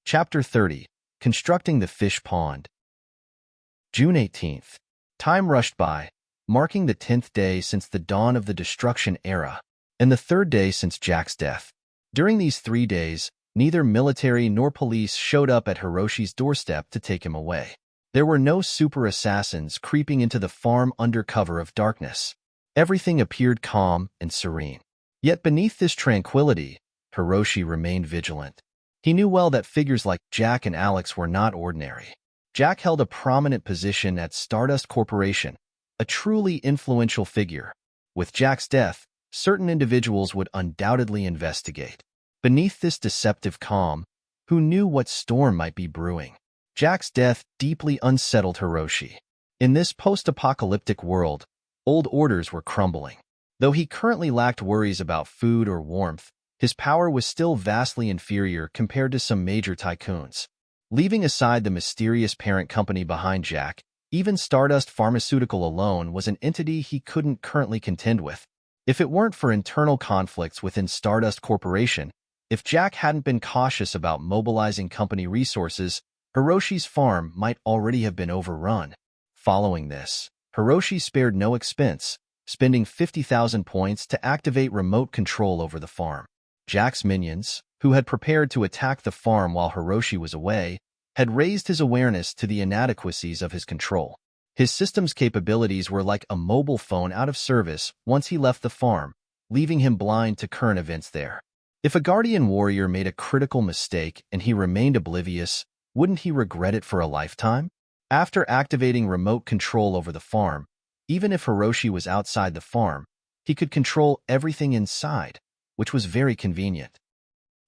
Chapter 30. Constructing the Fish Pond. June 18th. Time rushed by, marking the 10th day since the dawn of the Destruction Era, and the 3rd day since Jack's death. During these 3 days, neither military nor police showed up at Hiroshi's doorstep to take him away. There were no super assassins creeping into the farm under cover of darkness. Everything appeared calm and serene. Yet beneath this tranquility, Hiroshi remained vigilant. He knew well that figures like Jack and Alex were not ordinary. Jack held a prominent position at Stardust Corporation, a truly influential figure. With Jack's death, certain individuals would undoubtedly investigate. Beneath this deceptive calm, who knew what storm might be brewing? Jack's death deeply unsettled Hiroshi. In this post-apocalyptic world, old orders were crumbling. Though he currently lacked worries about food or warmth, his power was still vastly inferior compared to some major tycoons. Leaving aside the mysterious parent company behind Jack, even Stardust Pharmaceutical alone was an entity he couldn't currently contend with. If it weren't for internal conflicts within Stardust Corporation, if Jack hadn't been cautious about mobilizing company resources, Hiroshi's farm might already have been overrun. Following this, Hiroshi spared no expense, spending 50,000 points to activate remote control over the farm. Jack's minions, who had prepared to attack the farm while Hiroshi was away, had raised his awareness to the inadequacies of his control. His system's capabilities were like a mobile phone out of service once he left the farm, leaving him blind to current events there. If a guardian warrior made a critical mistake and he remained oblivious, wouldn't he regret it for a lifetime? After activating remote control over the farm, even if Hiroshi was outside the farm, he could control everything inside, which was very convenient.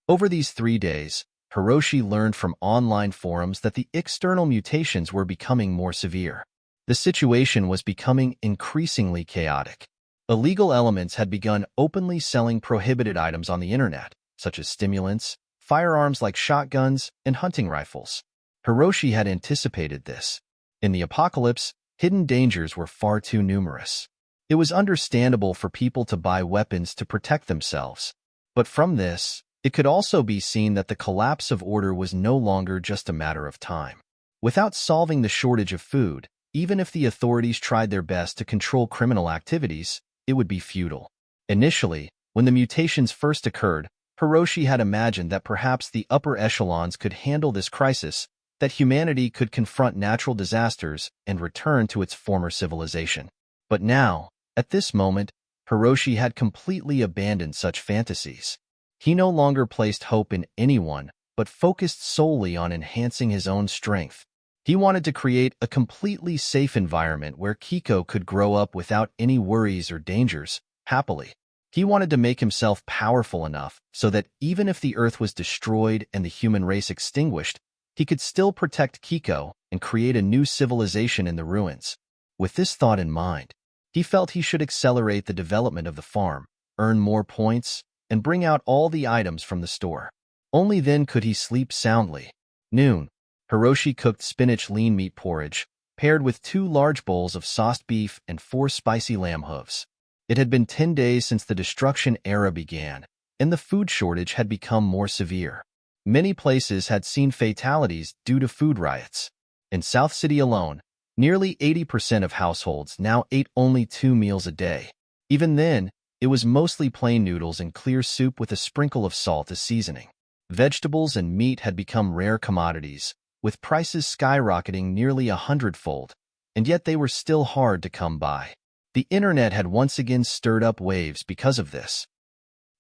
Over these 3 days, Hiroshi learned from online forums that the external mutations were becoming more severe. The situation was becoming increasingly chaotic. Illegal elements had begun openly selling prohibited items on the internet, such as stimulants, firearms like shotguns, and hunting rifles. Hiroshi had anticipated this. In the apocalypse, hidden dangers were far too numerous. It was understandable for people to buy weapons to protect themselves. But from this, it could also be seen that the collapse of order was no longer just a matter of time. Without solving the shortage of food, even if the authorities tried their best to control criminal activities, it would be futile. Initially, when the mutations first occurred, Hiroshi had imagined that perhaps the upper echelons could handle this crisis, that humanity could confront natural disasters and return to its former civilization. But now, at this moment, Hiroshi had completely abandoned such fantasies. He no longer placed hope in anyone, but focused solely on enhancing his own strength. He wanted to create a completely safe environment where Kiko could grow up without any worries or dangers, happily. He wanted to make himself powerful enough so that even if the Earth was destroyed and the human race extinguished, he could still protect Kiko and create a new civilization in the ruins. With this thought in mind, he felt he should accelerate the development of the farm, earn more points, and bring out all the items from the store. Only then could he sleep soundly. Noon. Hiroshi cooked spinach lean meat porridge, paired with 2 large bowls of sauced beef and 4 spicy lamb hooves. It had been 10 days since the Destruction Era began, and the food shortage had become more severe. Many places had seen fatalities due to food riots. In South City alone, nearly 80% of households now ate only 2 meals a day. Even then, it was mostly plain noodles and clear soup with a sprinkle of salt as seasoning. Vegetables and meat had become rare commodities, with prices skyrocketing nearly 100-fold, and yet they were still hard to come by. The internet had once again stirred up waves because of this.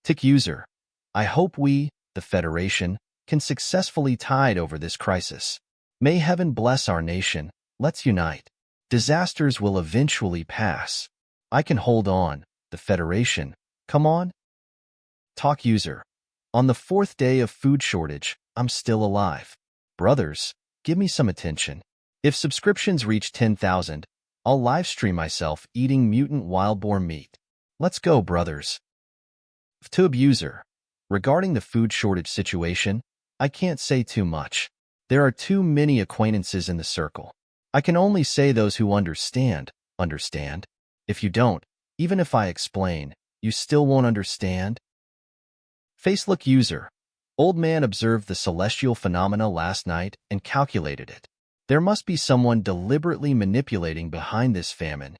Tick user. I hope we, the Federation, can successfully tide over this crisis. May heaven bless our nation. Let's unite. Disasters will eventually pass. I can hold on. The Federation. Come on. Talk user. On the 4th day of food shortage, I'm still alive. Brothers, give me some attention. If subscriptions reach 10,000, I'll livestream myself eating mutant wild-boar meat. Let's go, brothers. Tube user. Regarding the food shortage situation, I can't say too much. There are too many acquaintances in the circle. I can only say those who understand. If you don't, even if I explain, you still won't understand. Facelook user. Old Man observed the celestial phenomena last night and calculated it. There must be someone deliberately manipulating behind this famine.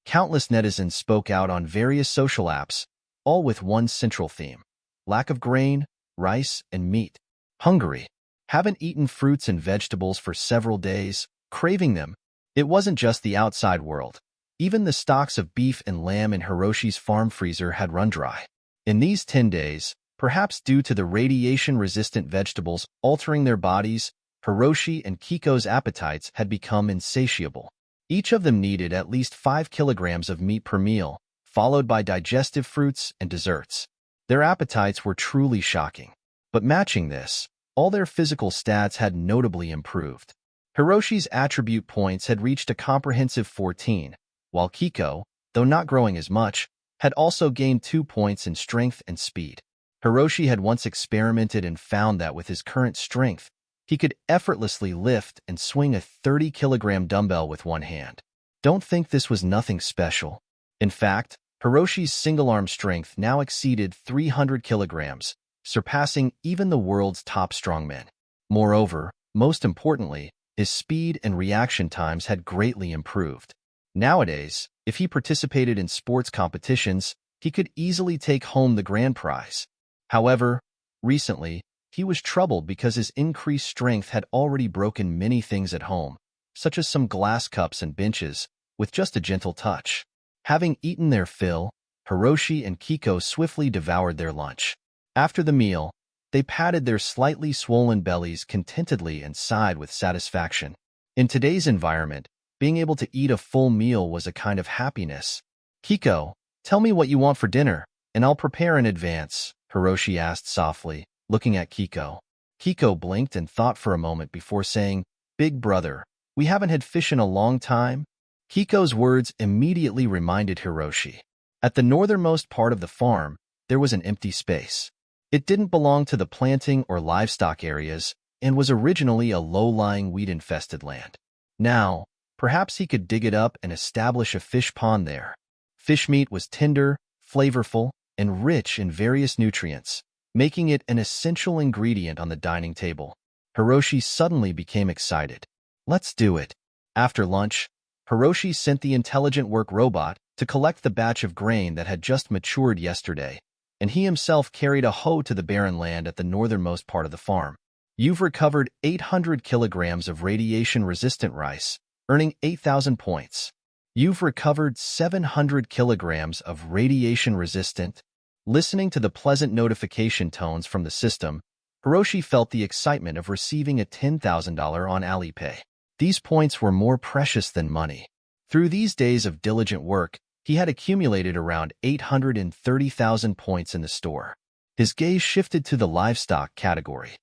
Countless netizens spoke out on various social apps, all with one central theme: lack of grain, rice, and meat. Hungry. Haven't eaten fruits and vegetables for several days, craving them. It wasn't just the outside world. Even the stocks of beef and lamb in Hiroshi's farm freezer had run dry. In these 10 days, perhaps due to the radiation-resistant vegetables altering their bodies, Hiroshi and Kiko's appetites had become insatiable. Each of them needed at least 5 kilograms of meat per meal, followed by digestive fruits and desserts. Their appetites were truly shocking. But matching this, all their physical stats had notably improved. Hiroshi's attribute points had reached a comprehensive 14, while Kiko, though not growing as much, had also gained 2 points in strength and speed. Hiroshi had once experimented and found that with his current strength, he could effortlessly lift and swing a 30-kilogram dumbbell with one hand. Don't think this was nothing special. In fact, Hiroshi's single-arm strength now exceeded 300 kilograms, surpassing even the world's top strongmen. Moreover, most importantly, his speed and reaction times had greatly improved. Nowadays, if he participated in sports competitions, he could easily take home the grand prize. However, recently, he was troubled because his increased strength had already broken many things at home, such as some glass cups and benches, with just a gentle touch. Having eaten their fill, Hiroshi and Kiko swiftly devoured their lunch. After the meal, they patted their slightly swollen bellies contentedly and sighed with satisfaction. In today's environment, being able to eat a full meal was a kind of happiness. "Kiko, tell me what you want for dinner, and I'll prepare in advance," Hiroshi asked softly, looking at Kiko. Kiko blinked and thought for a moment before saying, "Big brother, we haven't had fish in a long time." Kiko's words immediately reminded Hiroshi. At the northernmost part of the farm, there was an empty space. It didn't belong to the planting or livestock areas and was originally a low-lying weed-infested land. Now, perhaps he could dig it up and establish a fish pond there. Fish meat was tender, flavorful, and rich in various nutrients, making it an essential ingredient on the dining table. Hiroshi suddenly became excited. "Let's do it." After lunch, Hiroshi sent the intelligent work robot to collect the batch of grain that had just matured yesterday, and he himself carried a hoe to the barren land at the northernmost part of the farm. "You've recovered 800 kilograms of radiation-resistant rice, earning 8,000 points. You've recovered 700 kilograms of radiation-resistant." Listening to the pleasant notification tones from the system, Hiroshi felt the excitement of receiving a $10,000 on Alipay. These points were more precious than money. Through these days of diligent work, he had accumulated around 830,000 points in the store. His gaze shifted to the livestock category.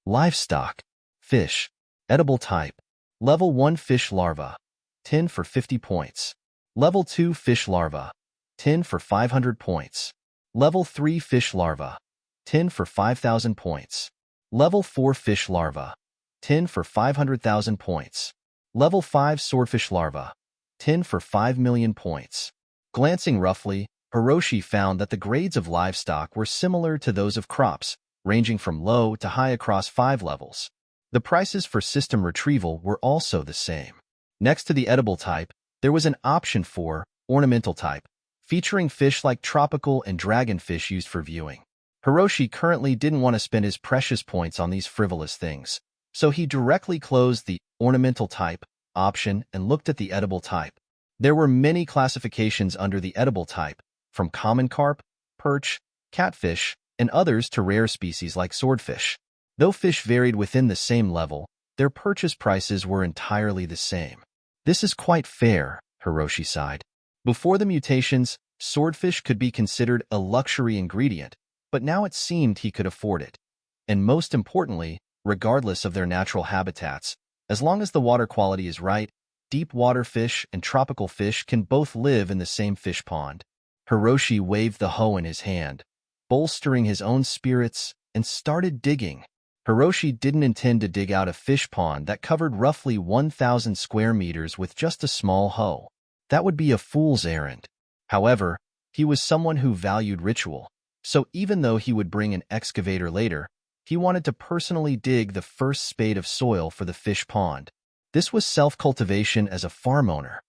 Livestock. Fish. Edible type. Level 1 fish larva. 10 for 50 points. Level 2 fish larva. 10 for 500 points. Level 3 fish larva. 10 for 5,000 points. Level 4 fish larva. 10 for 500,000 points. Level 5 swordfish larva. 10 for 5 million points. Glancing roughly, Hiroshi found that the grades of livestock were similar to those of crops, ranging from low to high across 5 levels. The prices for system retrieval were also the same. Next to the edible type, there was an option for ornamental type, featuring fish like tropical and dragonfish used for viewing. Hiroshi currently didn't want to spend his precious points on these frivolous things, so he directly closed the ornamental type option and looked at the edible type. There were many classifications under the edible type, from common carp, perch, catfish, and others to rare species like swordfish. Though fish varied within the same level, their purchase prices were entirely the same. "This is quite fair," Hiroshi sighed. Before the mutations, swordfish could be considered a luxury ingredient, but now it seemed he could afford it. And most importantly, regardless of their natural habitats, as long as the water quality is right, deep water fish and tropical fish can both live in the same fish pond. Hiroshi waved the hoe in his hand, bolstering his own spirits, and started digging. Hiroshi didn't intend to dig out a fish pond that covered roughly 1,000 square meters with just a small hoe. That would be a fool's errand. However, he was someone who valued ritual. So even though he would bring an excavator later, he wanted to personally dig the first spade of soil for the fish pond. This was self-cultivation as a farm owner.